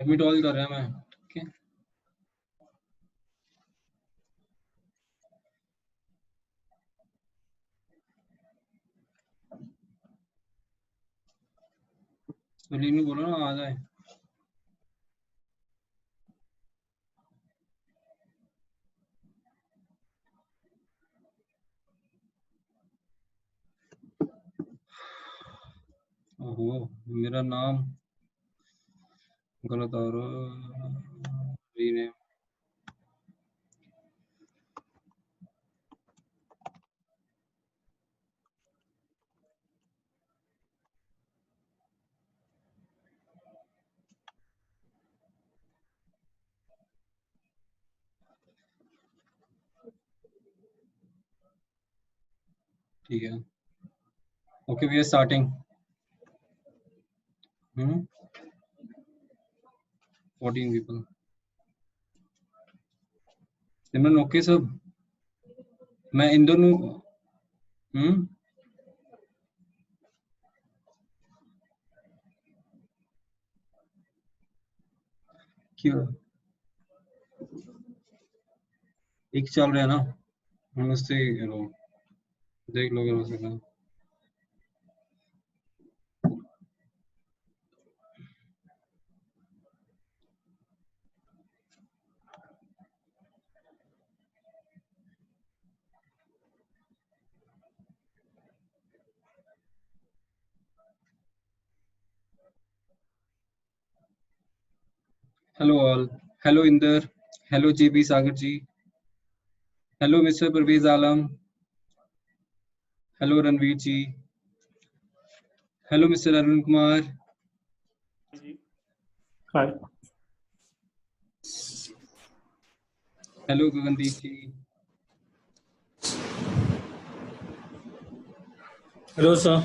Admit all कर रहा है मैं। ठीक है, सुनील ने बोला ना आ जाए। ओहो, मेरा नाम गलत आ रहा है। ठीक है, okay we are starting. 14 people। Simran okay सब। मैं इन दोनों क्यों एक चल रहा है ना, हम उससे देख लोगे हो सकता। Hello all, hello Inder, hello G B Sagar ji, hello mister Parvez Alam, hello Ranveer ji, hello mister Arun Kumar, hi, hello Gagandeep ji, hello sir,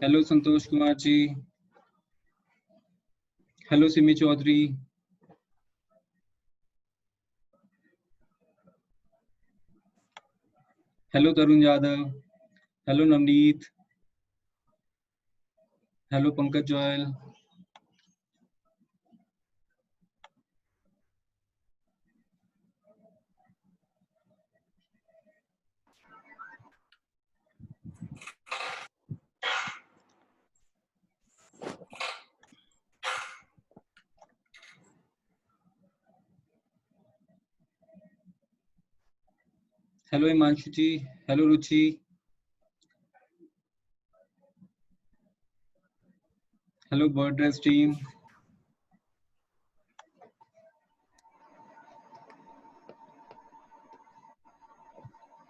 hello Santosh Kumar ji, hello Simi Chaudhary, hello Tarun Yadav, hello Navneet, hello Pankaj Joyal, hello Himanshu ji, hello Ruchi, hello बर्ड्रेस team,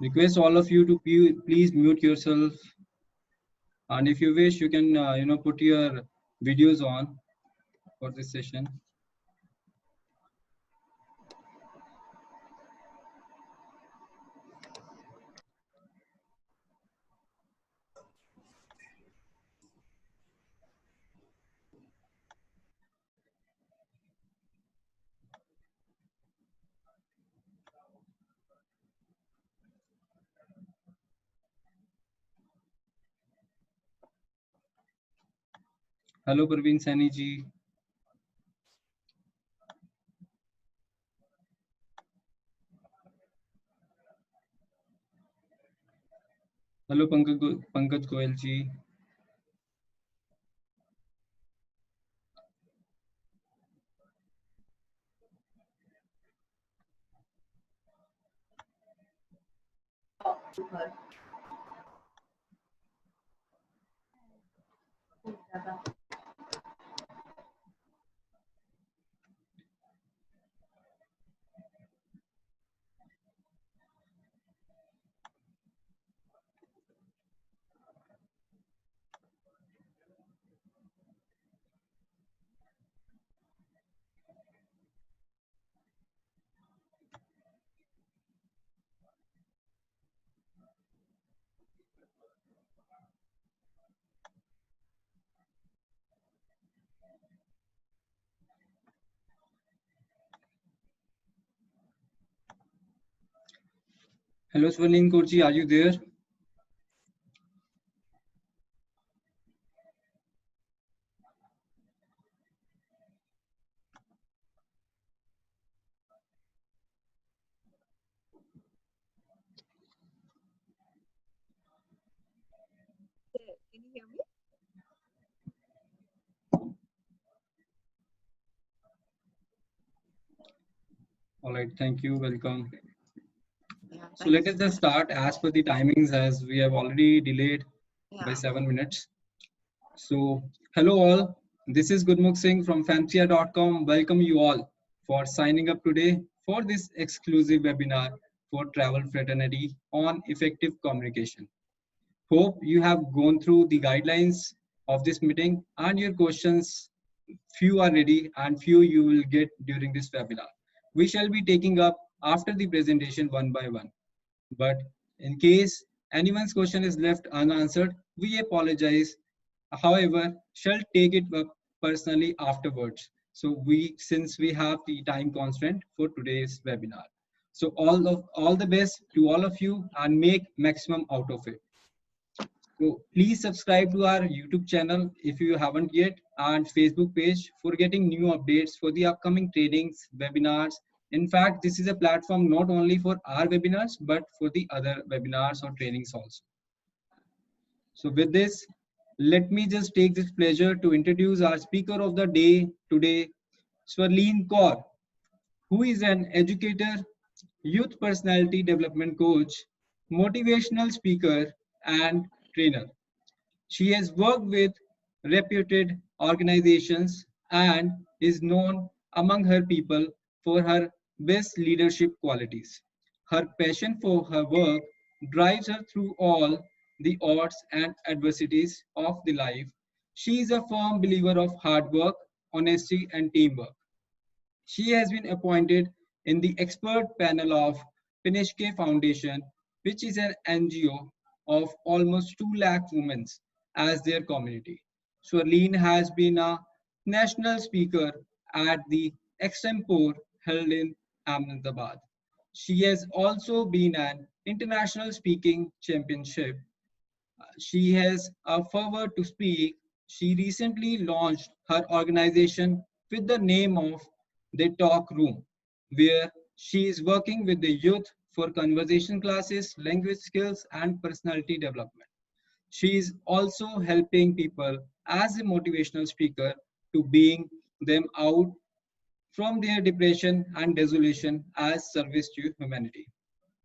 request all of you to please mute yourself, and if you wish you can put your videos on for this session. Hello Praveen Saini ji, hello Pankaj Goyal ji, hello Swarnim Kaur ji, are you there? All right, thank you. Welcome. Yeah, So thank you let us so just much. start as per the timings, as we have already delayed by Yeah. 7 minutes. So hello all. This is Gurmukh Singh from Fancia.com. Welcome you all for signing up today for this exclusive webinar for Travel Fraternity on effective communication. Hope you have gone through the guidelines of this meeting and your questions, few are ready and few you will get during this webinar. We shall be taking up after the presentation one by one. But in case anyone's question is left unanswered, we apologize. However, shall take it up personally afterwards. So since we have the time constraint for today's webinar. So all the best to all of you and make maximum out of it. So please subscribe to our YouTube channel if you haven't yet, and Facebook page for getting new updates for the upcoming trainings, webinars. In fact, this is a platform not only for our webinars, but for the other webinars or trainings also. So with this, let me just take this pleasure to introduce our speaker of the day today, Swarleen Kaur, who is an educator, youth personality development coach, motivational speaker, and trainer. She has worked with reputed organizations and is known among her people for her best leadership qualities. Her passion for her work drives her through all the odds and adversities of the life. She is a firm believer of hard work, honesty, and teamwork. She has been appointed in the expert panel of Pinishke Foundation, which is an NGO of almost 2 lakh women as their community. Swarleen has been a national speaker at the Extempore held in Ahmedabad. She has also been an international speaking championship. She has a fervor to speak. She recently launched her organization with the name of The Talk Room, where she is working with the youth for conversation classes, language skills, and personality development. She is also helping people as a motivational speaker to bring them out from their depression and desolation as service to humanity.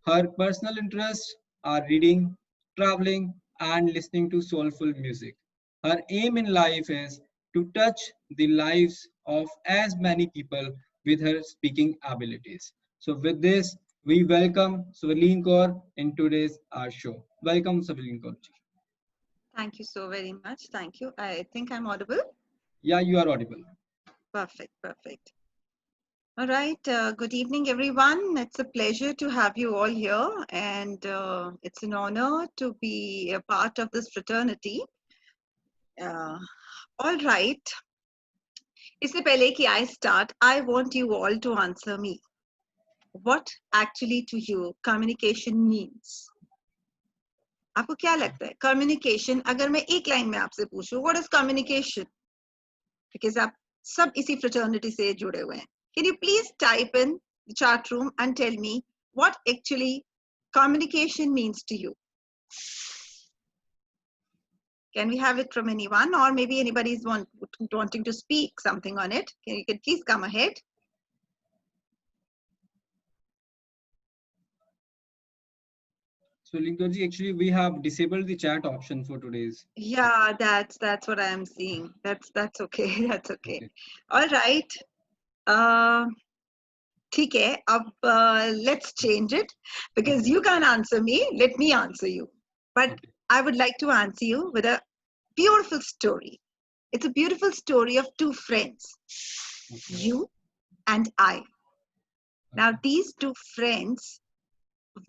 Her personal interests are reading, traveling, and listening to soulful music. Her aim in life is to touch the lives of as many people with her speaking abilities. So, with this, we welcome Swarleen Kaur in today's our show. Welcome, Swarleen Kaur. Thank you so very much. Thank you. I think I'm audible. Yeah, you are audible. Perfect. Perfect. All right. Good evening, everyone. It's a pleasure to have you all here, and it's an honor to be a part of this fraternity. Uh, all right. इससे पहले कि I start, I want you all to answer me. What actually to you communication means? आपको क्या लगता है communication अगर मैं एक लाइन में आपसे पूछूं व्हाट इज कम्युनिकेशन बिकॉज आप सब इसी फ्रेटर्निटी से जुड़े हुए हैं can you please type in the chat room and tell me what actually communication means to you? Can we have it from anyone, or maybe anybody is wanting to speak something on it? You can please come ahead. So, Linkarji, actually, we have disabled the chat option for today's. Yeah, that's what I am seeing. That's okay. That's okay. Okay. All right. ठीक है अब let's change it because Okay. you can't answer me. Let me answer you. But Okay. I would like to answer you with a beautiful story. It's a beautiful story of two friends, Okay. you and I. Now, Okay. these two friends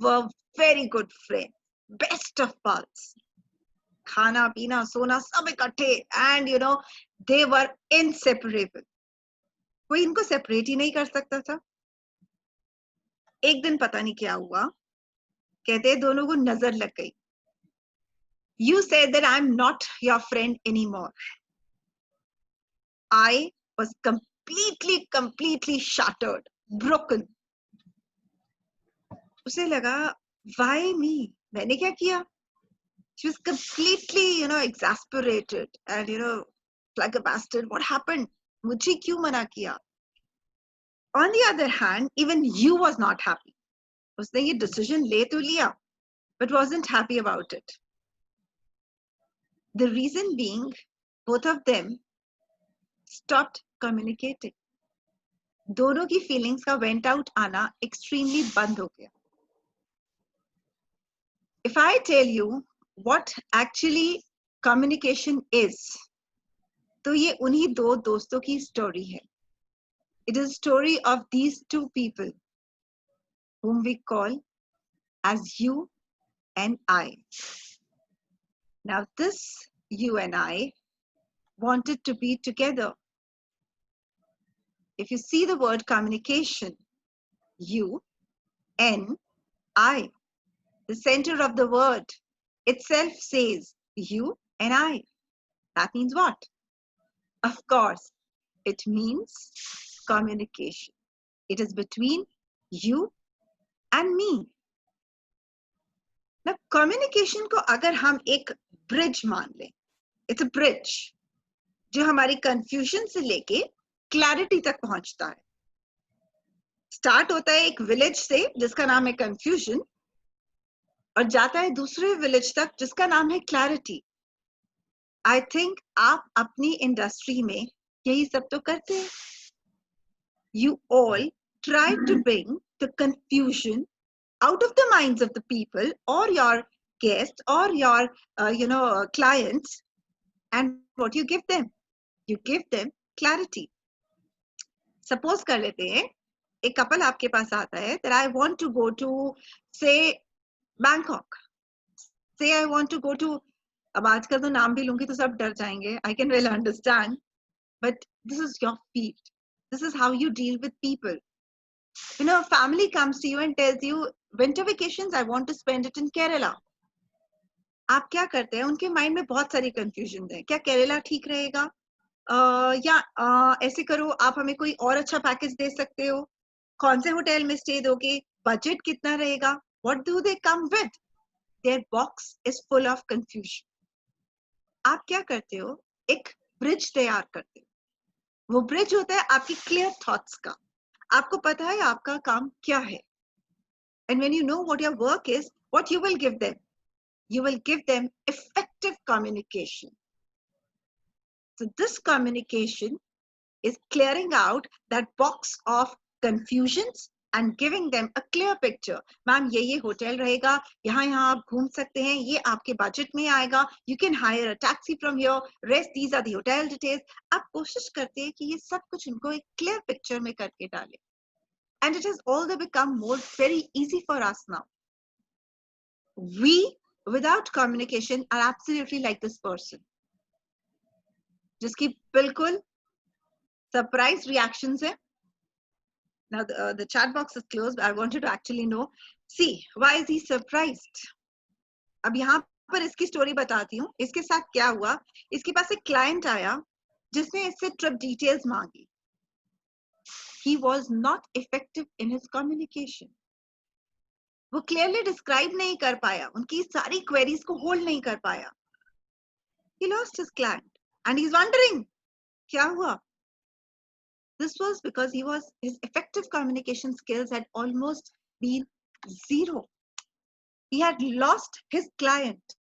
were very good friends, best of pals. Khana, pina, sona, sab ikatthe, and they were inseparable. कोई इनको separate ही नहीं कर सकता था. एक दिन पता नहीं क्या हुआ, कहते दोनों को नजर लग गई. You said that I'm not your friend anymore. I was completely shattered, broken. उसे लगा, why me? मैंने क्या किया? She was completely, exasperated and, like a bastard. What happened? मुझे क्यों मना किया? On the other hand, even you was not happy. उसने ये decision ले तो लिया, but wasn't happy about it. The reason being, both of them stopped communicating. दोनों की feelings का went out आना extremely बंद हो गया. If I tell you what actually communication is, तो ये उन्हीं दो दोस्तों की story है. It is a story of these two people whom we call as you and I. Now this you and I wanted to be together. If you see the word communication, you, N, I, the center of the word itself says you and I. That means what? Of course, it means communication. It is between you and me. Now, communication को अगर हम एक bridge मान लें, it's a bridge जो हमारी confusion से लेके clarity तक पहुंचता है. Start होता है एक village से जिसका नाम है confusion और जाता है दूसरे village तक जिसका नाम है clarity. I think आप अपनी industry में यही सब तो करते हैं. You all try to bring the confusion out of the minds of the people or your guests or your clients, and what you give them? You give them clarity. Suppose कर लेते हैं एक couple आपके पास आता है that I want to go to say Bangkok. Say I want to go to, अब आजकल तो नाम भी लूंगी तो सब डर जाएंगे. I can really understand, but this is your field. This is how you deal with people. You know, a family comes to you and tells you, winter vacations, I want to spend it in Kerala. आप क्या करते हैं? उनके mind में बहुत सारी confusion है. क्या केरला ठीक रहेगा? या ऐसे करो, आप हमें कोई और अच्छा पैकेज दे सकते हो? कौन से होटल में स्टे दोगे? बजट कितना रहेगा? What do they come with? Their box is full of confusion. आप क्या करते हो? एक ब्रिज तैयार करते हो. वो ब्रिज होता है आपकी क्लियर थॉट्स का. आपको पता है आपका काम क्या है. And when you know what your work is, what you will give them? You will give them effective communication. So this communication is clearing out that box of confusions and giving them a clear picture. Ma'am, ये hotel रहेगा, यहाँ आप घूम सकते हैं, ये आपके budget में आएगा. You can hire a taxi from here. Rest, these are the hotel details. आप कोशिश करते हैं कि ये सब कुछ उनको एक clear picture में करके डालें. And it has all become very easy for us now. We, without communication, are absolutely like this person. जिसकी बिल्कुल surprise reactions है. Now the chat box is closed. I wanted to actually know. See, why is he surprised? अब यहाँ पर इसकी story बताती हूँ. इसके साथ क्या हुआ? इसके पास एक client आया जिसने इससे trip details मांगी. He was not effective in his communication. वो clearly describe नहीं कर पाया. उनकी सारी queries को hold नहीं कर पाया. He lost his client and he's wondering, क्या हुआ? This was because his effective communication skills had almost been zero. He had lost his client.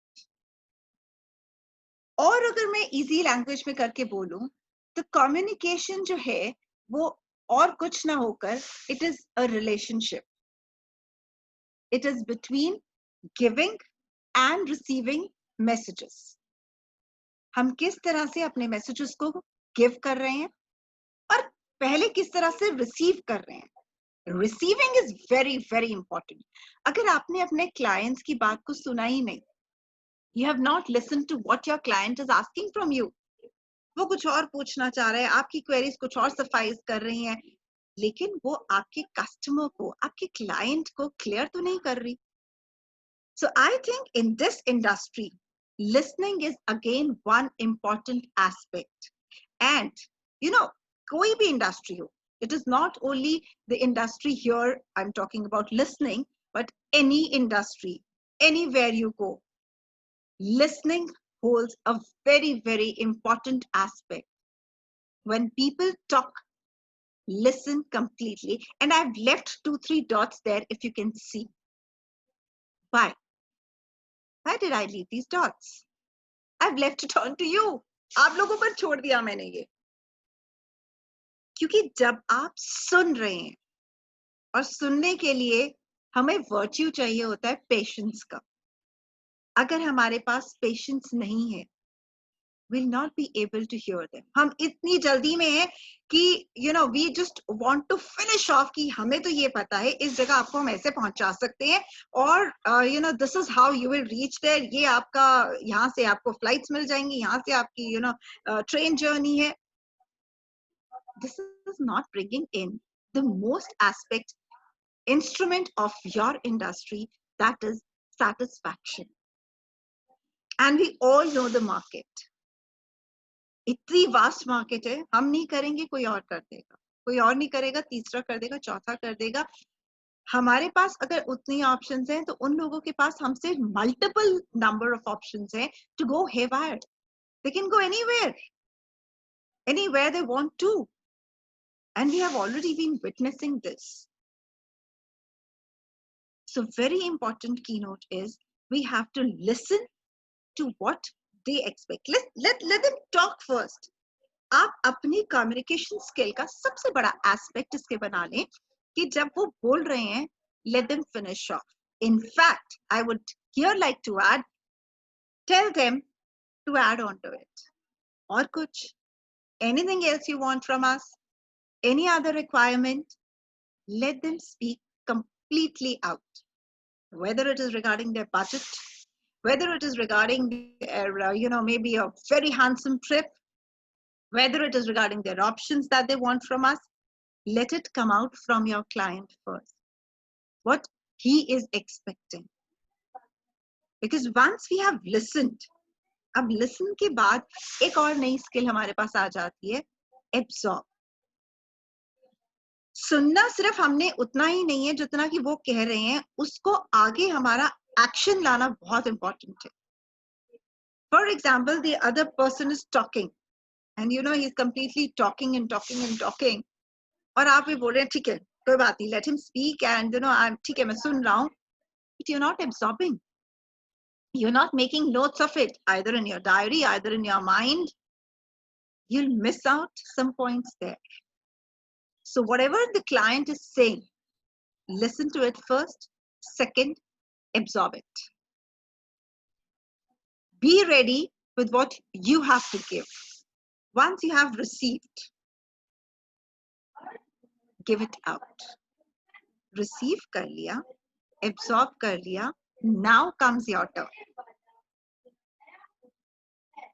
और अगर मैं easy language में करके बोलूं, तो communication जो है वो और कुछ ना होकर, it is a relationship. It is between giving and receiving messages. हम किस तरह से अपने messages को give कर रहे हैं और पहले किस तरह से receive कर रहे हैं. Receiving is very, very important. अगर आपने अपने clients की बात को सुना ही नहीं, you have not listened to what your client is asking from you. वो कुछ और पूछना चाह रहा है, आपकी queries कुछ और suffice कर रही हैं, लेकिन वो आपके customer को, आपके client को clear तो नहीं कर रही. So I think in this industry, listening is again one important aspect. And you know, कोई भी industry हो, it is not only the industry here I'm talking about listening, but any industry, anywhere you go, listening holds a very, very important aspect. When people talk, listen completely. And I've left 2-3 dots there if you can see. Why? Why did I leave these dots? I've left it on to you. आप लोगों पर छोड़ दिया मैंने ये, क्योंकि जब आप सुन रहे हैं और सुनने के लिए हमें वर्च्यू चाहिए होता है पेशेंस का. अगर हमारे पास पेशेंस नहीं है, will not be able to hear them. हम इतनी जल्दी में हैं कि we just want to finish off कि हमें तो ये पता है इस जगह आपको हम ऐसे पहुंचा सकते हैं और this is how you will reach there. ये आपका यहाँ से आपको flights मिल जाएंगी, यहाँ से आपकी train journey है. This is not bringing in the most instrument of your industry, that is satisfaction. And we all know the market. इतनी वास्ट मार्केट है, हम नहीं करेंगे कोई और कर देगा, कोई और नहीं करेगा तीसरा कर देगा, चौथा कर देगा. हमारे पास अगर उतनी ऑप्शंस हैं तो उन लोगों के पास हमसे मल्टीपल नंबर ऑफ ऑप्शंस हैं to go haywire. They can go anywhere they want to, and we have already been witnessing this. So very important keynote is we have to listen to what they expect. Let them talk first. आप अपनी communication skill का सबसे बड़ा aspect इसके बना लें कि जब वो बोल रहे हैं, let them finish off. In fact, I would here like to add, tell them to add on to it. और कुछ, anything else you want from us, any other requirement, let them speak completely out. Whether it is regarding their budget, whether it is regarding maybe a very handsome trip, whether it is regarding their options that they want from us, let it come out from your client first, what he is expecting. Because once we have listened, अब listen के बाद एक और नई skill हमारे पास आ जाती है, absorb. सुनना सिर्फ हमने उतना ही नहीं है जितना कि वो कह रहे हैं, उसको आगे हमारा action लाना बहुत important है. For example, the other person is talking and he's completely talking and talking and talking, और आप भी बोल रहे हैं ठीक है कोई बात नहीं, let him speak and I'm ठीक है मैं सुन रहा हूँ, but you're not absorbing, you're not making notes of it either in your diary, either in your mind. You'll miss out some points there. So whatever the client is saying, listen to it first. Second, absorb it. Be ready with what you have to give. Once you have received, give it out. Receive kar liya, absorb kar liya, now comes your turn.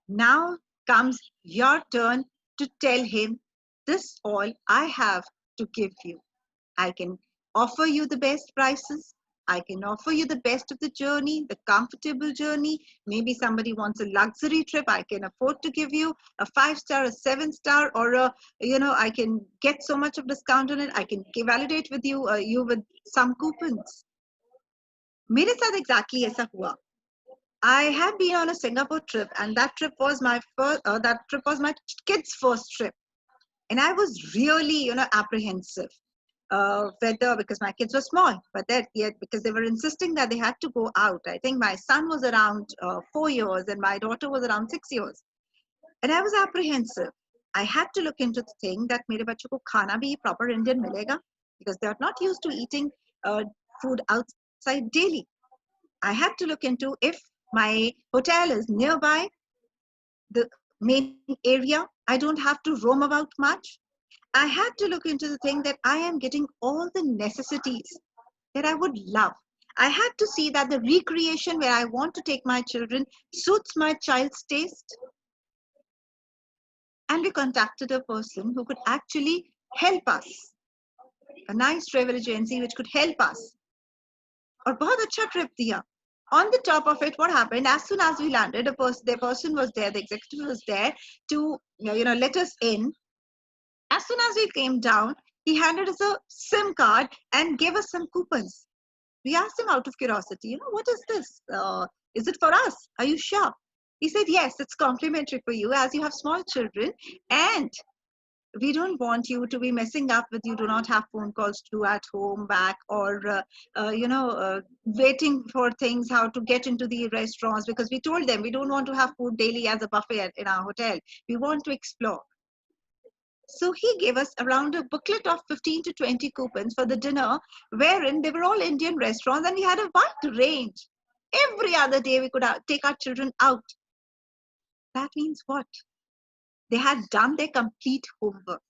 Now comes your turn to tell him, this all I have to give you. I can offer you the best prices. I can offer you the best of the journey, the comfortable journey. Maybe somebody wants a luxury trip. I can afford to give you a 5-star, a 7-star, or I can get so much of discount on it. I can validate with you with some coupons. मेरे साथ exactly ऐसा हुआ. I have been on a Singapore trip, and that trip was my kids' first trip, and I was really apprehensive. Whether because my kids were small, but yet because they were insisting that they had to go out. I think my son was around 4 years and my daughter was around 6 years, and I was apprehensive. I had to look into the thing that mere bachcho ko khana bhi proper Indian milega, because they are not used to eating food outside daily. I had to look into if my hotel is nearby the main area. I don't have to roam about much. I had to look into the thing that I am getting all the necessities that I would love. I had to see that the recreation where I want to take my children suits my child's taste. And we contacted a person who could actually help us. A nice travel agency which could help us. और बहुत अच्छा trip दिया. On the top of it, what happened? As soon as we landed, the person was there, the executive was there to let us in. As soon as we came down, he handed us a SIM card and gave us some coupons. We asked him out of curiosity, what is this? Is it for us? Are you sure? He said, yes, it's complimentary for you as you have small children, and We don't want you to be messing up with you do not have phone calls to do at home, back, or waiting for things, how to get into the restaurants, because we told them we don't want to have food daily as a buffet in our hotel. We want to explore. So he gave us around a booklet of 15 to 20 coupons for the dinner, wherein they were all Indian restaurants, and we had a wide range. Every other day we could take our children out. That means what? They had done their complete homework.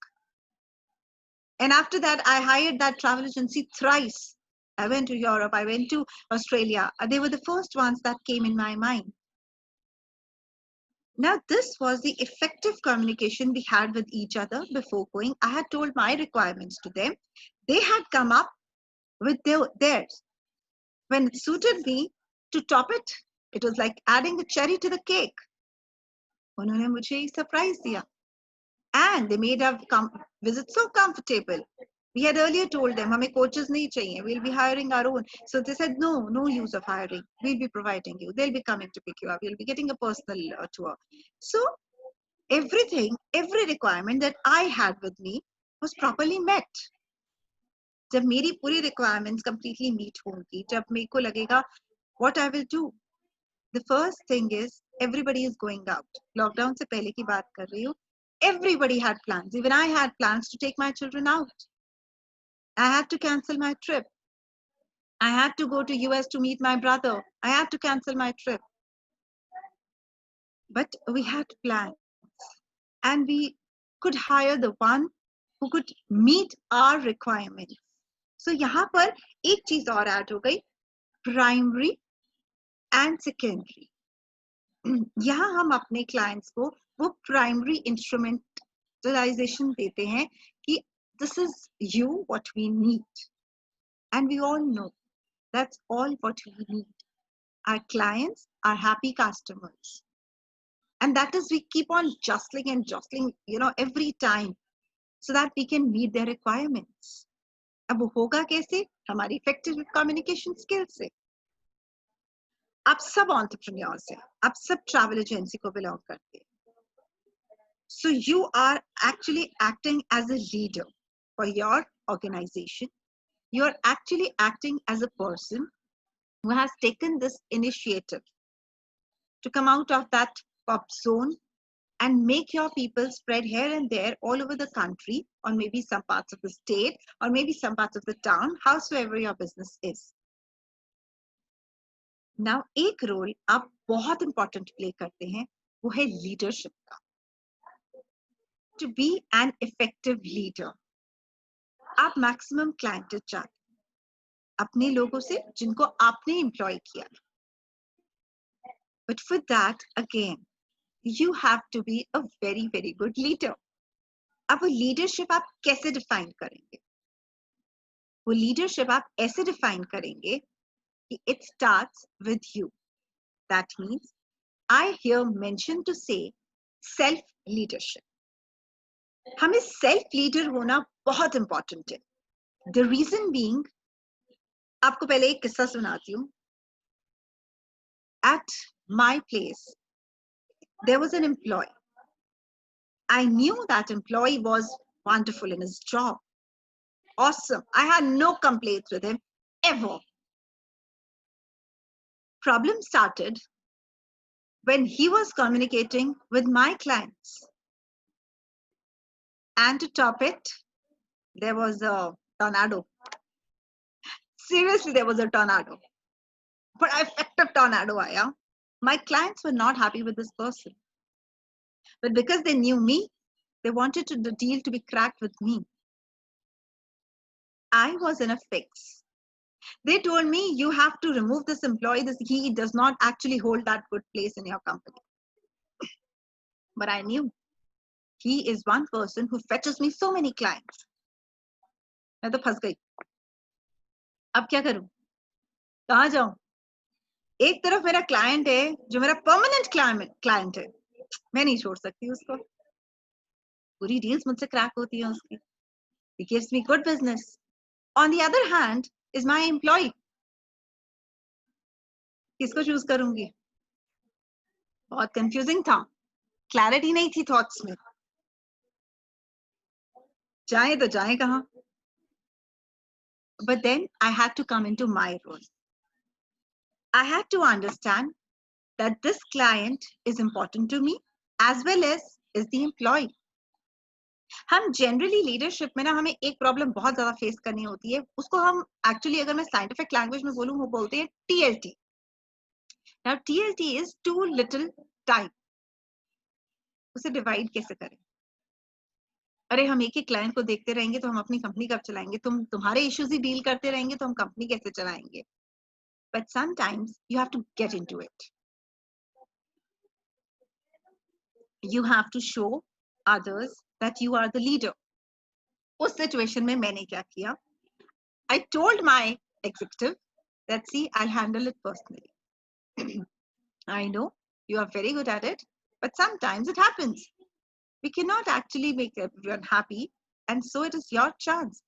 And after that, I hired that travel agency thrice. I went to Europe, I went to Australia. They were the first ones that came in my mind. Now, this was the effective communication we had with each other before going. I had told my requirements to them. They had come up with theirs. When it suited me to top it, it was like adding the cherry to the cake. उन्होंने मुझे surprise दिया. And they made our visit so comfortable. We had earlier told them, हमें coaches नहीं चाहिए. We'll be hiring our own. So they said, no use of hiring. We'll be providing you. They'll be coming to pick you up. You'll be getting a personal tour. So everything, every requirement that I had with me was properly met. जब मेरी पूरी requirements completely meet होंगी, जब मेरे को लगेगा what I will do. The first thing is everybody is going out. Lockdown से पहले की बात कर रही हूँ. Everybody had plans. Even I had plans to take my children out. I had to cancel my trip. I had to go to US to meet my brother. I had to cancel my trip. But we had plans. And we could hire the one who could meet our requirements. So यहाँ पर एक चीज और add हो गई, primary and secondary. यहाँ हम अपने clients को वो primary instrumentalization देते हैं कि this is you what we need, and we all know that's all what we need. Our clients are happy customers, and that is we keep on jostling and jostling, every time, so that we can meet their requirements. अब वो होगा कैसे? हमारी effective communication skills से. आप सब entrepreneurs हैं, आप सब travel agency को belong करते हैं. So you are actually acting as a leader for your organization. You are actually acting as a person who has taken this initiative to come out of that pop zone and make your people spread here and there all over the country, or maybe some parts of the state, or maybe some parts of the town, howsoever your business is. Now, एक role आप बहुत important play करते हैं, वो है leadership का. To be an effective leader, आप maximum client चाहते हैं अपने लोगों से जिनको आपने employ किया. But for that, again, you have to be a very, very good leader. अब वो leadership आप कैसे define करेंगे? वो leadership आप ऐसे define करेंगे कि it starts with you. That means I here mention to say self-leadership. हमें self-leader होना बहुत important है. The reason being, आपको पहले एक किस्सा सुनाती हूँ. At my place, there was an employee. I knew that employee was wonderful in his job. Awesome. I had no complaints with him ever. Problem started when he was communicating with my clients. And to top it, there was a tornado. Seriously, there was a tornado. But effective tornado aaya. My clients were not happy with this person. But because they knew me, they wanted the deal to be cracked with me. I was in a fix. They told me, you have to remove this employee. He does not actually hold that good place in your company. But I knew he is one person who fetches me so many clients. मैं तो फंस गई. अब क्या करूं? कहाँ जाऊं? एक तरफ मेरा client है जो मेरा permanent client है. मैं नहीं छोड़ सकती उसको. पूरी deals मुझसे crack होती हैं उसकी. He gives me good business. On the other hand, is my employee. किसको choose करूंगी? बहुत confusing था. Clarity नहीं थी thoughts में. जाए तो जाए कहाँ? But then I had to come into my role. I had to understand that this client is important to me as well as is the employee. हम जनरली लीडरशिप में ना हमें एक प्रॉब्लम बहुत ज्यादा फेस करनी होती है, उसको हम एक्चुअली अगर मैं साइंटिफिक लैंग्वेज में बोलूं वो बोलते हैं TLT. Now TLT is too little time. उसे डिवाइड कैसे करें? अरे हम एक ही क्लाइंट को देखते रहेंगे तो हम अपनी कंपनी कब चलाएंगे? तुम्हारे इश्यूज ही डील करते रहेंगे तो हम कंपनी कैसे चलाएंगे? But sometimes you have to get into it. You have to show others that you are the leader. उस सिचुएशन में मैंने क्या किया? I told my executive that see, I'll handle it personally. I know you are very good at it, but sometimes it happens. We cannot actually make everyone happy, and so it is your chance.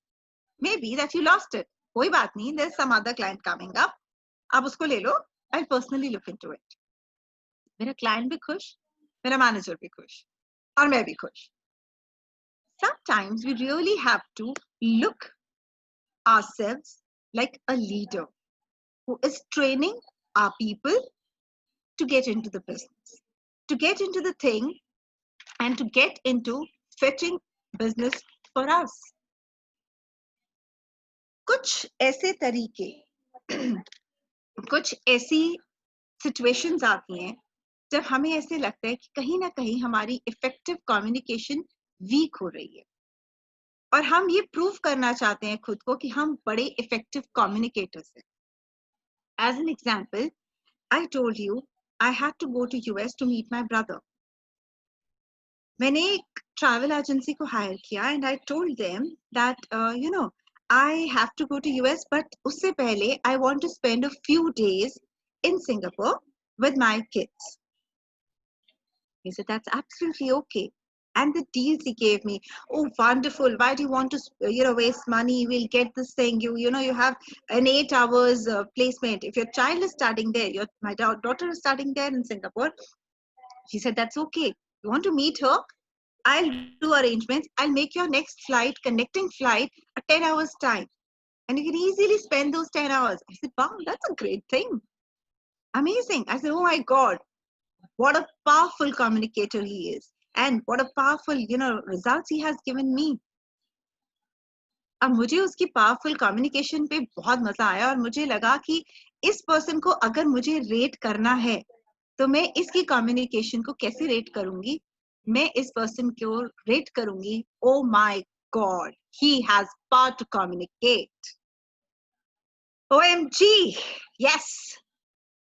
Maybe that you lost it. कोई बात नहीं, there's some other client coming up. आप उसको ले लो. I'll personally look into it. मेरा client भी खुश, मेरा manager भी खुश, और मैं भी खुश. Sometimes we really have to look ourselves like a leader who is training our people to get into the business, to get into the thing, and to get into fetching business for us. कुछ ऐसे तरीके, कुछ ऐसी situations आती हैं जब हमें ऐसे लगता है कि कहीं ना कहीं हमारी effective communication weak हो रही है, और हम ये प्रूव करना चाहते हैं खुद को कि हम बड़े इफेक्टिव कम्युनिकेटर्स हैं. As an example, I told you I had to go to US to meet my brother. मैंने एक ट्रैवल एजेंसी को हायर किया and I told them that I have to go to US, but उससे पहले I want to spend a few days in Singapore with my kids. He said that's absolutely okay. And the deals he gave me, oh wonderful, why do you want to waste money? We'll get this thing. You have an 8 hours placement. If your child is studying there, my daughter is studying there in Singapore. She said that's okay. You want to meet her? I'll do arrangements. I'll make your next flight, connecting flight, a 10 hours time, and you can easily spend those 10 hours. I said, wow, that's a great thing. Amazing. I said, oh my God, what a powerful communicator he is. And what a powerful, results he has given me. अब मुझे उसकी powerful communication पे बहुत मजा आया, और मुझे लगा कि इस पर्सन को अगर मुझे रेट करना है तो मैं इसकी कम्युनिकेशन को कैसे रेट करूंगी? मैं इस पर्सन को रेट करूंगी, oh my god, he has power to communicate. OMG, yes,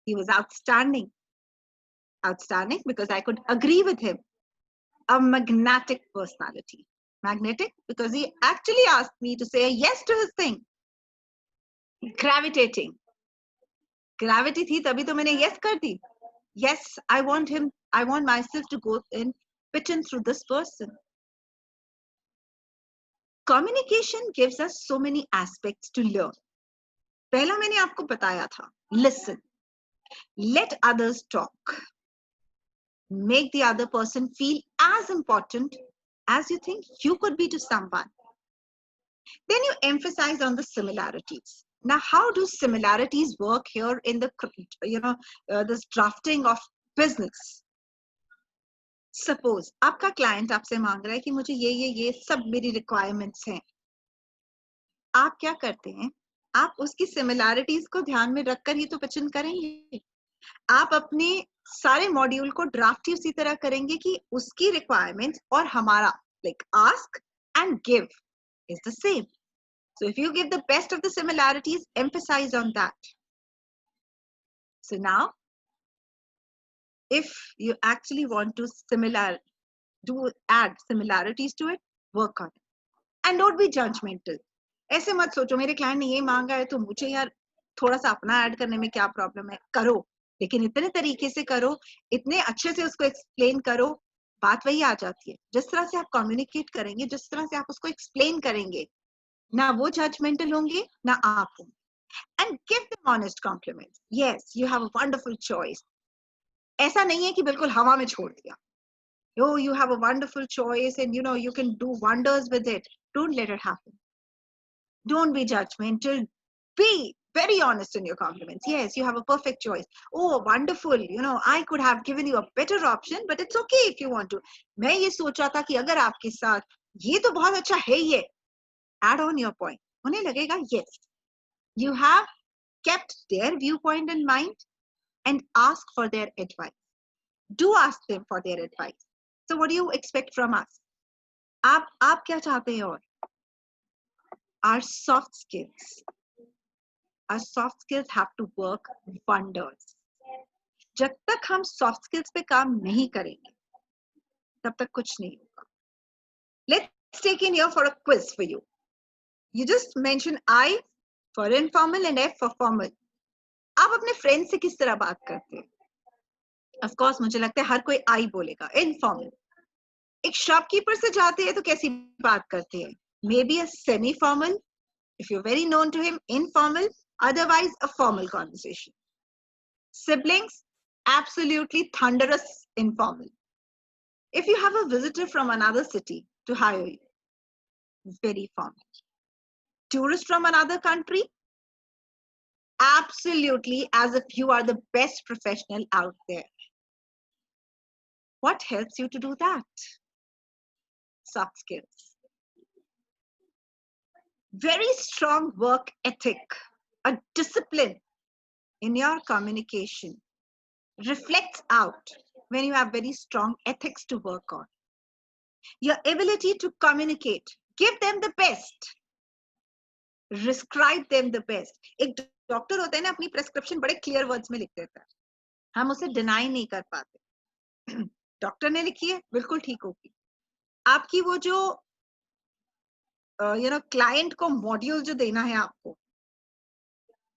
he was outstanding. Outstanding because I could agree with him. A magnetic personality. Magnetic because he actually asked me to say yes to his thing. Gravitating. Gravity थी तभी तो मैंने yes कर दी. Yes, I want myself to go and fit in through this person. Communication gives us so many aspects to learn. पहला मैंने आपको बताया था, listen, let others talk, make the other person feel as important as you think you could be to someone. Then you emphasize on the similarities. Now, how do similarities work here in the, this drafting of business? Suppose आपका client आपसे मांग रहा है कि मुझे ये सब मेरी requirements हैं. आप क्या करते हैं? आप उसकी similarities को ध्यान में रखकर ही तो पिचिंग करेंगे. आप अपने सारे मॉड्यूल को ड्राफ्ट ही उसी तरह करेंगे कि उसकी requirements और हमारा like ask and give is the same. So if you give the best of the similarities, emphasize on that. So now, if you actually want to add similarities to it, work on it. And don't be judgmental. ऐसे मत सोचो मेरे client ने ये मांगा है तो मुझे यार थोड़ा सा अपना ऐड करने में क्या प्रॉब्लम है. करो, लेकिन इतने तरीके से करो, इतने अच्छे से उसको एक्सप्लेन करो, बात वही आ जाती है. जिस तरह से आप कम्युनिकेट करेंगे, जिस तरह से आप उसको एक्सप्लेन करेंगे, ना वो जजमेंटल होंगे ना आप होंगे. And give them honest compliments. Yes, you have a wonderful choice. ऐसा नहीं है कि बिल्कुल हवा में छोड़ दिया. Oh, you have a wonderful choice and you can do wonders with it. Don't let it happen. Don't be judgmental. Be very honest in your compliments. Yes, you have a perfect choice. Oh, wonderful. You know, I could have given you a better option, but it's okay if you want to. मैं ये सोच रहा था कि अगर आपके साथ ये तो बहुत अच्छा है ये. Add on your point. उन्हें लगेगा yes. You have kept their viewpoint in mind and ask for their advice. Do ask them for their advice. So what do you expect from us? आप क्या चाहते हैं और? Our soft skills. Our soft skills have to work wonders. जब तक हम soft skills पे काम नहीं करेंगे, तब तक कुछ नहीं होगा. Let's take in here for a quiz for you. You just mention I for informal and F for formal. आप अपने friend से किस तरह बात करते हैं? Of course, मुझे लगता है हर कोई I बोलेगा. Informal. एक shopkeeper से जाते हैं तो कैसी बात करते हैं? Maybe a semi-formal. If you're very known to him, informal. Otherwise, a formal conversation. Siblings, absolutely thunderous informal. If you have a visitor from another city to hire you, very formal. Tourist from another country, absolutely as if you are the best professional out there. What helps you to do that? Soft skills. Very strong work ethic, a discipline in your communication reflects out when you have very strong ethics to work on. Your ability to communicate, give them the best, prescribe them the best. एक doctor होता है ना, अपनी prescription बड़े clear words में लिख देता है, हम उसे डिनाई नहीं कर पाते. डॉक्टर ने लिखी है, बिल्कुल ठीक होगी. आपकी वो जो क्लाइंट को मॉड्यूल जो देना है आपको,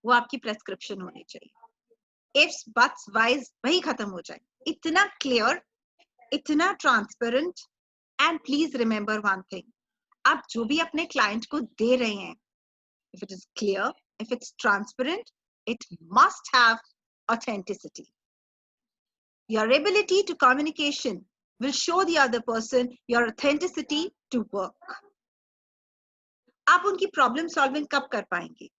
वो आपकी प्रेस्क्रिप्शन होनी चाहिए. इफ्स बट्स वाइज वही खत्म हो जाए. इतना क्लियर, इतना transparent. And please remember one thing, आप जो भी अपने क्लाइंट को दे रहे हैं, if it is clear, if it's transparent, it must have authenticity. Your ability to communication will show the other person your authenticity to work. आप उनकी problem solving कब कर पाएंगे?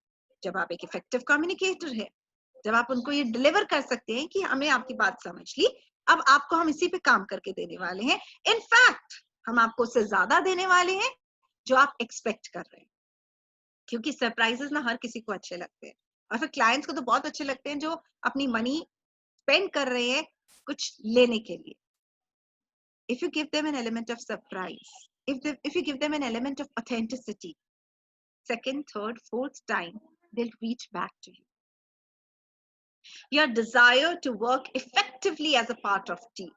जब आप एक इफेक्टिव कम्युनिकेटर है, जब आप उनको ये डिलीवर कर सकते हैं कि हमें आपकी बात समझ ली, अब आपको हम इसी पे काम करके देने वाले हैं. इनफैक्ट हम आपको उससे ज्यादा देने वाले हैं जो आप एक्सपेक्ट कर रहे हैं. क्योंकि सरप्राइजेस ना हर किसी को अच्छे लगते हैं, और फिर क्लाइंट्स को तो बहुत अच्छे लगते हैं जो अपनी मनी स्पेंड कर रहे हैं कुछ लेने के लिए. If you give them an element of surprise, if you give them an element of authenticity, second, third, fourth time, they'll reach back to you. Your desire to work effectively as a part of team,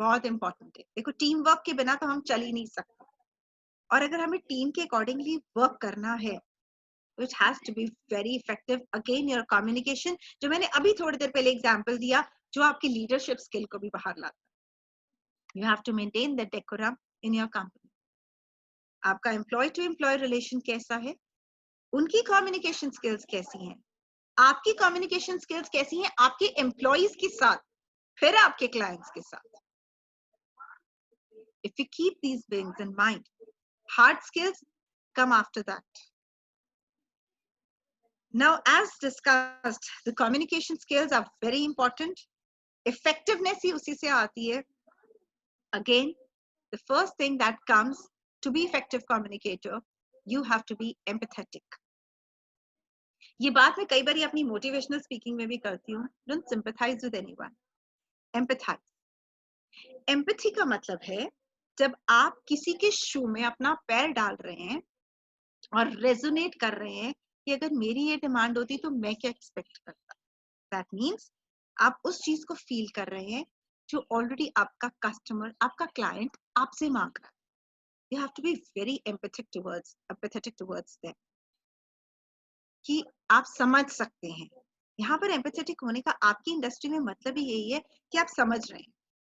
बहुत important है. देखो, team work के बिना तो हम चल ही नहीं सकते, और अगर हमें टीम के अकॉर्डिंगली वर्क करना है, it has to be very effective. Again, your communication, जो मैंने अभी थोड़ी देर पहले एग्जांपल दिया, जो आपकी लीडरशिप स्किल को भी बाहर लाता है. You have to maintain the decorum in your company. आपका एम्प्लॉय टू एम्प्लॉय रिलेशन कैसा है, उनकी कम्युनिकेशन स्किल्स कैसी हैं, आपकी कम्युनिकेशन स्किल्स कैसी हैं आपके एम्प्लॉयज के साथ, फिर आपके क्लाइंट्स के साथ. If you keep these things in mind, hard skills come after that. Now, as discussed, the communication skills are very important. Effectiveness ही उसी से आती है. Again, the first thing that comes to be effective communicator, you have to be empathetic. ये बात मैं कई बार अपनी motivational speaking में भी करती हूँ. Don't sympathize with anyone. Empathize. Empathy का मतलब है जब आप किसी के शू में अपना पैर डाल रहे हैं और रेजोनेट कर रहे हैं कि अगर मेरी ये डिमांड होती तो मैं क्या एक्सपेक्ट करता. दैट मीन्स आप उस चीज को फील कर रहे हैं जो ऑलरेडी आपका कस्टमर, आपका क्लाइंट आपसे मांग रहा है. You have to be very empathetic towards them, कि आप समझ सकते हैं. यहाँ पर एम्पैथेटिक होने का आपकी इंडस्ट्री में मतलब ही यही है कि आप समझ रहे हैं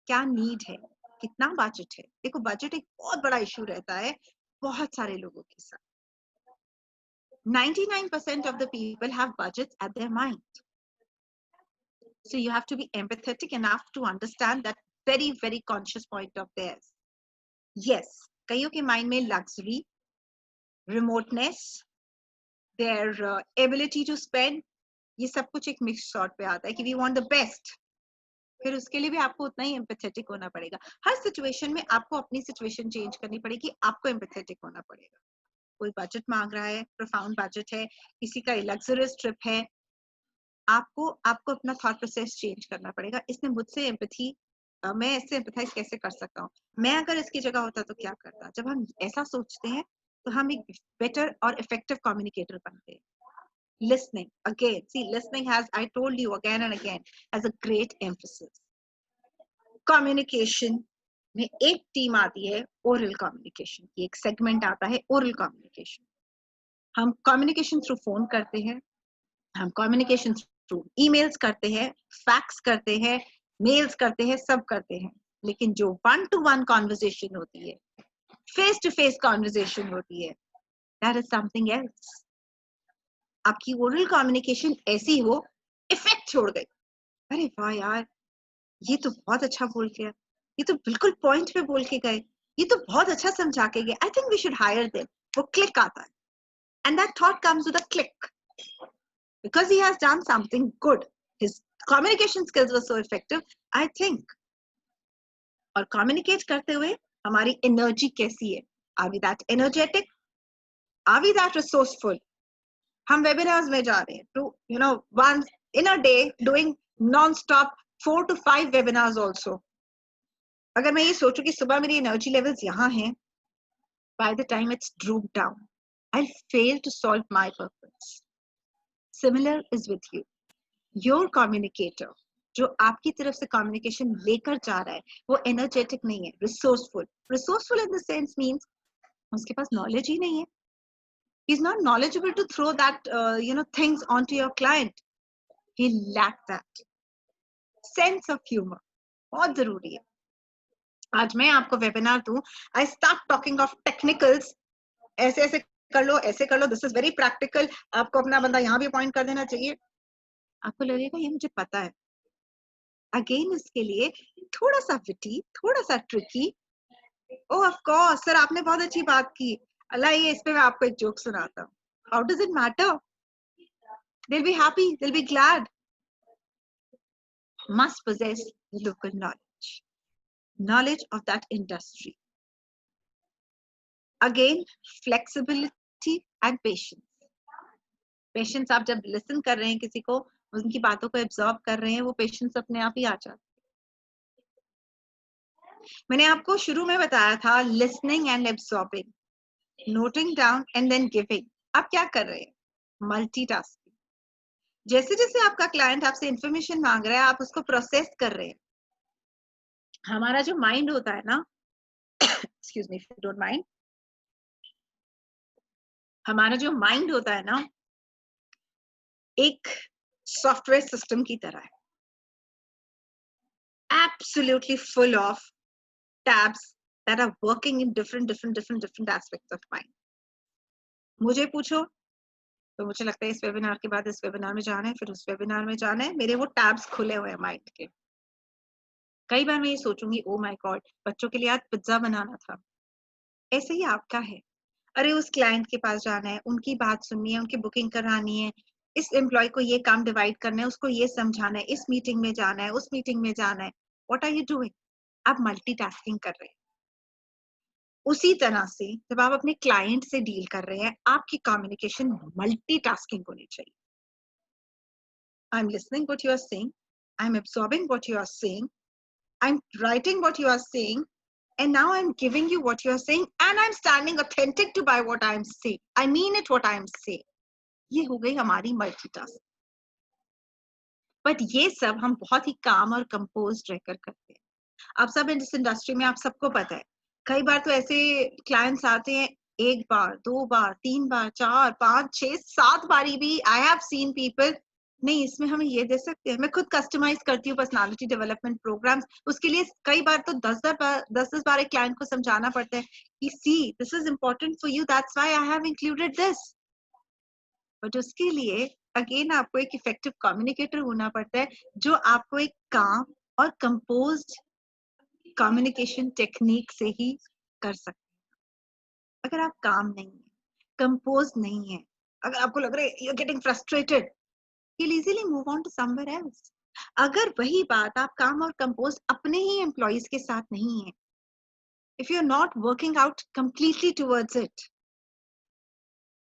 क्या नीड है, कितना बजट है. देखो, बजट एक बहुत बड़ा इशू रहता है बहुत सारे लोगों के साथ. 99% of the people have budgets at their mind. So you have to be empathetic enough to understand that very, very conscious point of theirs. Yes, कईयों के माइंड में luxury, remoteness, their ability to spend, ये सब कुछ एक mix shot पे आता है कि वी वांट द बेस्ट। फिर उसके लिए भी आपको उतना ही एम्पैथेटिक होना पड़ेगा। हर सिचुएशन में आपको अपनी सिचुएशन चेंज करनी पड़ेगी, आपको एम्पैथेटिक होना पड़ेगा। कोई बजट मांग रहा है, प्रोफाउंड बजट है, किसी का लग्जरियस ट्रिप है, आपको आपको अपना थॉट प्रोसेस चेंज करना पड़ेगा। इसने मुझसे एम्पैथी, मैं इससे एम्पैथाइज कैसे कर सकता हूँ, मैं अगर इसकी जगह होता तो क्या करता। जब हम ऐसा सोचते हैं तो हम एक बेटर और इफेक्टिव कम्युनिकेटर बनते हैं। Listening again, see, listening has, I told you again and again, has a great emphasis. Communication में एक टीम आती है oral communication की, एक सेगमेंट आता है oral communication। हम communication थ्रू फोन करते हैं, हम communication थ्रू ईमेल्स करते हैं, फैक्स करते हैं, मेल्स करते हैं, सब करते हैं, लेकिन जो 1-to-1 कॉन्वर्सेशन होती है, फेस टू फेस कॉन्वर्सेशन होती है, that is something else. आपकी ओरल कम्युनिकेशन ऐसी हो, इफेक्ट छोड़ गई, अरे वाह यार, ये तो बहुत अच्छा बोल गया, ये तो बिल्कुल पॉइंट पे बोल के गए, ये तो बहुत अच्छा समझा के गए, I think we should hire them. वो क्लिक आता है, and that thought comes with a click because he has done something good, his communication skills were so effective, I think. और कम्युनिकेट करते हुए हमारी एनर्जी कैसी है, are we that energetic, are we that resourceful. हम webinars में जा रहे हैं to once in a day doing non-stop 4 to 5 webinars also। अगर मैं ये सोचूं कि सुबह मेरी एनर्जी लेवल्स यहाँ हैं, by the time it's drooped down, I'll fail to solve my purpose. Similar is with you. Your communicator जो आपकी तरफ से कम्युनिकेशन लेकर जा रहा है वो एनर्जेटिक नहीं है, resourceful. Resourceful in the sense means उसके पास नॉलेज ही नहीं है, he's not knowledgeable to throw that things onto your client. He lacked that sense of humor, बहुत जरूरी है। आज मैं आपको वेबिनार दूं, I start talking of technicals, ऐसे ऐसे कर लो, ऐसे कर लो, दिस इज वेरी प्रैक्टिकल, आपको अपना बंदा यहाँ भी अपॉइंट कर देना चाहिए, आपको लगेगा ये मुझे पता है। अगेन इसके लिए थोड़ा सा विटी, थोड़ा सा tricky, oh of course sir आपने बहुत अच्छी बात की, अल्लाह ये इस पे मैं आपको एक जोक सुनाता हूँ, how does it matter, they'll be happy, they'll be glad. Must possess local knowledge of that industry. Again, flexibility and patience. Patience, आप जब listen कर रहे हैं किसी को, उनकी बातों को absorb कर रहे हैं, वो patience अपने आप ही आ जाती है। मैंने आपको शुरू में बताया था listening and absorbing, noting down and then giving. आप क्या कर रहे हैं? Multitasking. जैसे जैसे आपका client आपसे information मांग रहा है, आप उसको process कर रहे हैं। हमारा जो mind होता है ना, excuse me if you don't mind, हमारा जो माइंड होता है ना, एक सॉफ्टवेयर सिस्टम की तरह है, absolutely full of tabs that are working in different aspects of mind. मुझे पूछो तो मुझे लगता है इस वेबिनार के बाद इस वेबिनार में जाना है, फिर उस वेबिनार में जाना है, मेरे वो टैब्स खुले हुए हैं माइंड के। कई बार मैं ये सोचूंगी, ओ माय गॉड, बच्चों के लिए आज पिज्जा बनाना था, ऐसे ही आपका है, अरे उस क्लाइंट के पास जाना है, उनकी बात सुननी है, उनकी बुकिंग करानी है, इस एम्प्लॉय को ये काम डिवाइड करना है, उसको ये समझाना है, इस मीटिंग में जाना है, उस मीटिंग में जाना है। What are you doing? आप मल्टीटास्किंग कर रहे हैं। उसी तरह से जब आप अपने क्लाइंट से डील कर रहे हैं, आपकी कम्युनिकेशन मल्टीटास्किंग होनी चाहिए। I am listening what you are saying, I am absorbing what you are saying, I am writing what you are saying, and now I'm giving you what you are saying, and I'm standing authentic to by what I'm saying. I mean it what I'm saying. ये हो गई हमारी multitask. But ये सब हम बहुत ही काम और कंपोज्ड रहकर करते हैं। आप सब इस इंडस्ट्री में, आप सबको पता है, कई बार तो ऐसे क्लाइंट्स आते हैं, एक बार, दो बार, तीन बार, चार, पांच, 6, 7 बारी भी आई हैव सीन पीपल, नहीं इसमें हमें ये दे सकते हैं। मैं खुद कस्टमाइज करती हूँ पर्सनालिटी डेवलपमेंट प्रोग्राम्स, उसके लिए कई बार तो 10 बार एक क्लाइंट को समझाना पड़ता है कि see this is important for you, that's why I have included this. But उसके लिए अगेन आपको एक इफेक्टिव कम्युनिकेटर होना पड़ता है, जो आपको एक काम और कंपोज्ड कम्युनिकेशन टेक्निक से ही कर सकते हैं। अगर आप काम नहीं है, कंपोज नहीं है, अगर आपको लग रहा है you're getting frustrated, you'll easily move on to somewhere else. अगर वही बात आप काम और कंपोज अपने ही एम्प्लॉइज के साथ नहीं है, if you're not working out completely towards it,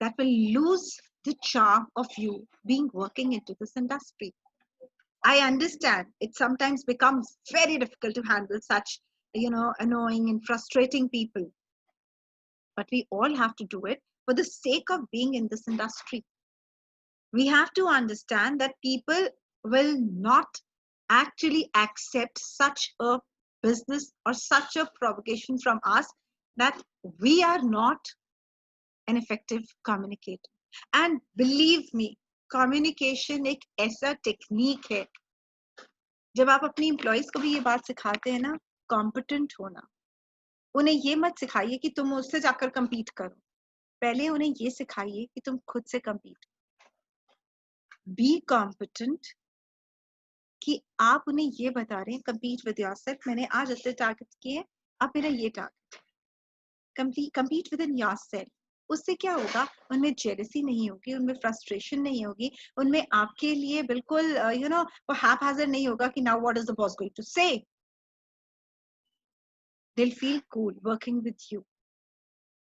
that will lose the charm of you being working into this industry. I understand it sometimes becomes very difficult to handle such, annoying and frustrating people. But we all have to do it for the sake of being in this industry. We have to understand that people will not actually accept such a business or such a provocation from us that we are not an effective communicator. And believe me, communication एक ऐसा technique है, जब आप अपनी employees को भी ये बात सिखाते हैं ना, कॉम्पिटेंट होना, उन्हें ये मत सिखाइए कि तुम उससे जाकर compete करो, पहले उन्हें ये सिखाइए कि तुम खुद से compete करो. Be competent कि आप उन्हें ये बता रहे हैं compete with yourself, मैंने आज इतने टारगेट किए, अब मेरा ये टारगेट, compete within yourself. उससे क्या होगा, उनमें जेलसी नहीं होगी, उनमें फ्रस्ट्रेशन नहीं होगी, उनमें आपके लिए बिल्कुल वो हैपहैज़र्ड नहीं होगा कि now what is the boss going to say. They'll feel cool working with you.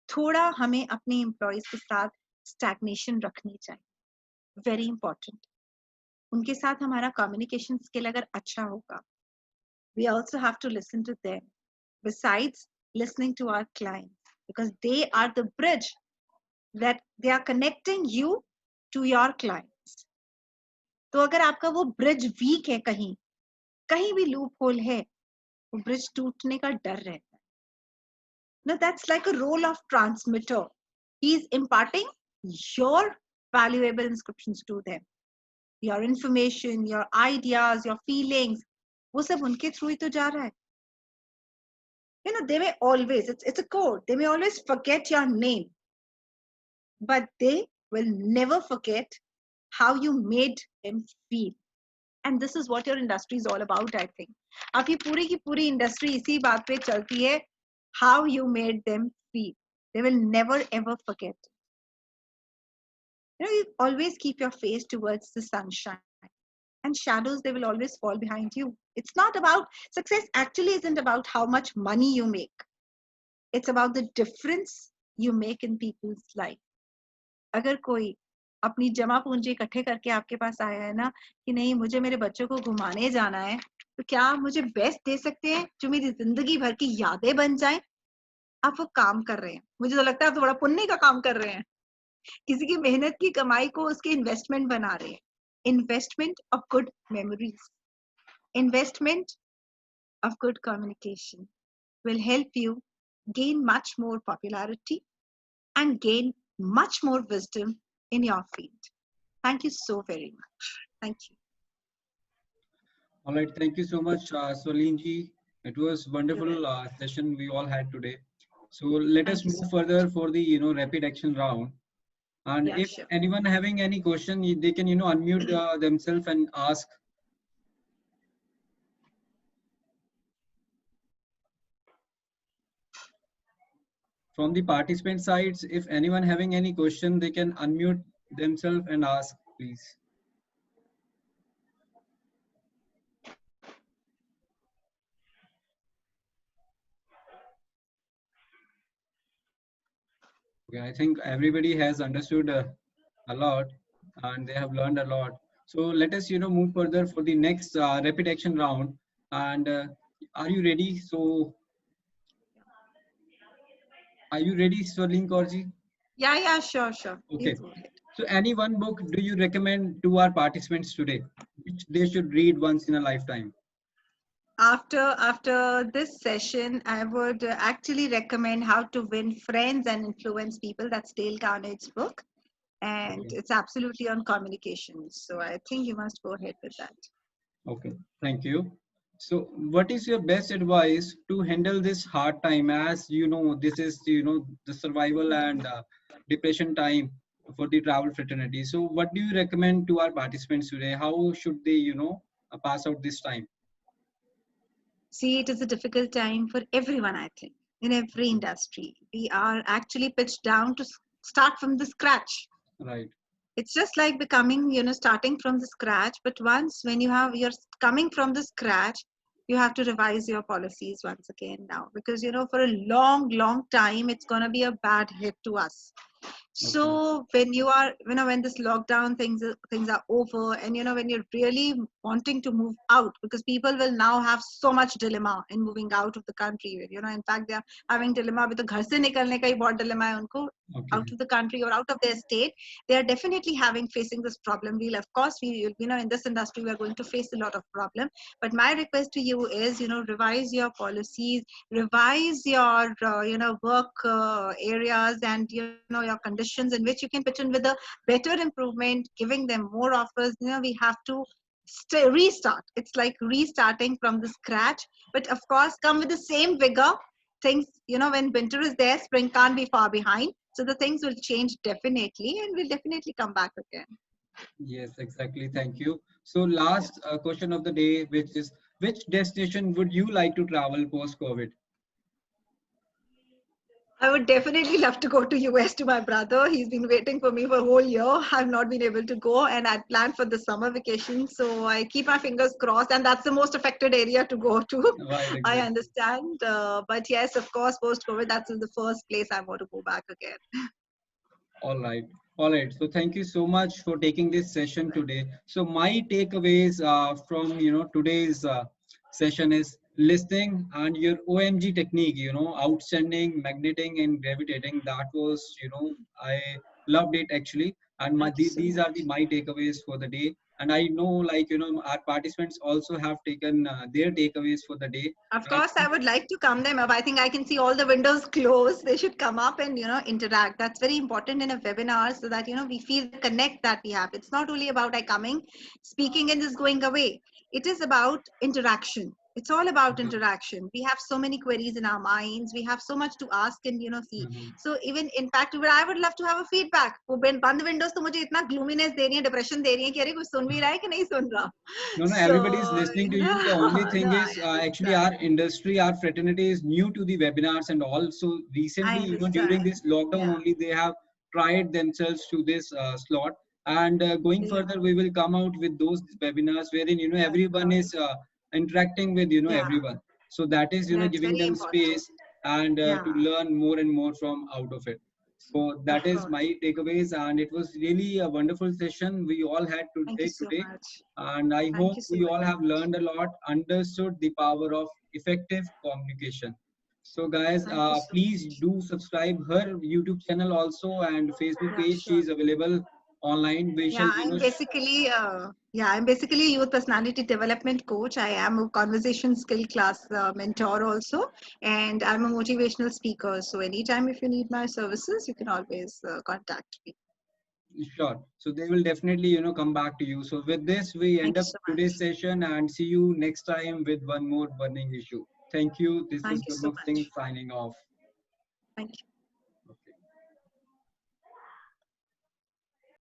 थोड़ा हमें अपने एम्प्लॉइज के साथ स्टैग्नेशन रखनी चाहिए, वेरी इंपॉर्टेंट. उनके साथ हमारा कम्युनिकेशन स्किल अगर अच्छा होगा, we also have to listen to them besides listening to our clients, because they are the bridge that they are connecting you to your clients. तो अगर आपका वो ब्रिज वीक है, कहीं भी लूप होल है, वो ब्रिज टूटने का डर रहता है. Now that's like a role of transmitter. He is imparting your valuable inscriptions to them, your information, your ideas, your feelings, वो सब उनके थ्रू ही तो जा रहा है. They may always, it's a code, they may always forget your name, but they will never forget how you made them feel. And this is what your industry is all about, I think. आपकी पूरी की पूरी industry इसी बात पे चलती है, how you made them feel. They will never ever forget. You always keep your face towards the sunshine, and shadows, they will always fall behind you. It's not about success, actually isn't about how much money you make. It's about the difference you make in people's life. अगर कोई अपनी जमा पूंजी इकट्ठे करके आपके पास आया है ना कि नहीं मुझे मेरे बच्चों को घुमाने जाना है, तो क्या आप मुझे बेस्ट दे सकते हैं जो मेरी जिंदगी भर की यादें बन जाएं? आप वो काम कर रहे हैं, मुझे तो लगता है आप तो बड़ा पुण्य का काम कर रहे हैं, किसी की मेहनत की कमाई को उसके इन्वेस्टमेंट बना रहे हैं. Investment of good memories, investment of good communication will help you gain much more popularity and gain much more wisdom in your field. Thank you so very much. Thank you. All right, thank you so much, Soleen ji. It was wonderful session we all had today. So let us move further for the rapid action round. And if anyone having any question, they can unmute themselves and ask. From the participant sides, if anyone having any question, they can unmute themselves and ask, please. Okay, I think everybody has understood a lot and they have learned a lot. So let us move further for the next rapid action round. And are you ready? So are you ready, Soleen Kaurji? Yeah, sure. Okay. So any one book do you recommend to our participants today, which they should read once in a lifetime? After this session, I would actually recommend How to Win Friends and Influence People. That's Dale Carnegie's book, and it's absolutely on communication. So I think you must go ahead with that. Okay, thank you. So what is your best advice to handle this hard time? As you know, this is the survival and depression time for the travel fraternity. So what do you recommend to our participants today? How should they pass out this time? See, it is a difficult time for everyone, I think, in every industry. We are actually pitched down to start from the scratch. Right. It's just like becoming, starting from the scratch. But once when you're coming from the scratch, you have to revise your policies once again now, because for a long, long time it's going to be a bad hit to us. Okay. So when you are, when this lockdown things are over, and when you're really wanting to move out, because people will now have so much dilemma in moving out of the country. In fact, they are having dilemma with the ghar se nikalne ka hi bahut dilemma hai unko, Okay. out of the country or out of their state. They are definitely facing this problem. We'll, of course, in this industry we are going to face a lot of problem. But my request to you is, revise your policies, revise your work areas, and your conditions in which you can pitch in with a better improvement, giving them more offers. We have to restart. It's like restarting from the scratch, but of course come with the same vigor. Things, when winter is there, spring can't be far behind, so the things will change definitely, and we'll definitely come back again. Yes, exactly. Thank you. So last question of the day, which is, which destination would you like to travel post-COVID? I would definitely love to go to US to my brother. He's been waiting for me for a whole year. I've not been able to go, and I'd planned for the summer vacation. So I keep my fingers crossed, and that's the most affected area to go to. Right, I exactly. understand. But yes, of course, post-COVID, that's the first place I want to go back again. All right. All right. So thank you so much for taking this session today. So my takeaways from today's session is listening and your OMG technique. Outstanding, magneting, and gravitating. That was I loved it actually. And Thank you so these are much. my takeaways for the day. And I know, like our participants also have taken their takeaways for the day. Of And I course, I think, would like to come them up. I think I can see all the windows closed. They should come up and interact. That's very important in a webinar, so that we feel the connect that we have. It's not only about I coming, speaking, and just going away. It is about interaction. It's all about yeah. interaction. We have so many queries in our minds. We have so much to ask and see. Mhm. So even in fact, I would love to have a feedback. वो बंद windows तो मुझे इतना gloominess दे रही है, depression दे रही है कि अरे कोई सुन भी रहा है कि नहीं सुन रहा. No, So everybody is listening to you. The only no, thing I is, actually, understand. our industry, our fraternity is new to the webinars, and also recently, I during understand. this lockdown Yeah. only, they have tried themselves to this slot. And going Yeah. further, we will come out with those webinars wherein Of everyone course. is interacting with Yeah. everyone. So that is That's giving very them important. space and Yeah. to learn more and more from out of it. So Of that is course. my takeaways, and it was really a wonderful session we all had Thank you today. so much. And I Thank hope you so we very all have much. learned a lot, understood the power of effective communication. So, guys, Thank you so please much. do subscribe her YouTube channel also and Facebook Yeah, page. She sure. is available online. We shall, Yeah, I'm basically a youth personality development coach. I am a conversation skill class mentor also, and I'm a motivational speaker. So anytime if you need my services, you can always contact me. sure. So they will definitely, come back to you. So with this, we end Thank you up so today's much. session and see you next time with one more burning issue. Thank you. This is Thank you so Gurmukh Singh much. signing off. Thank you.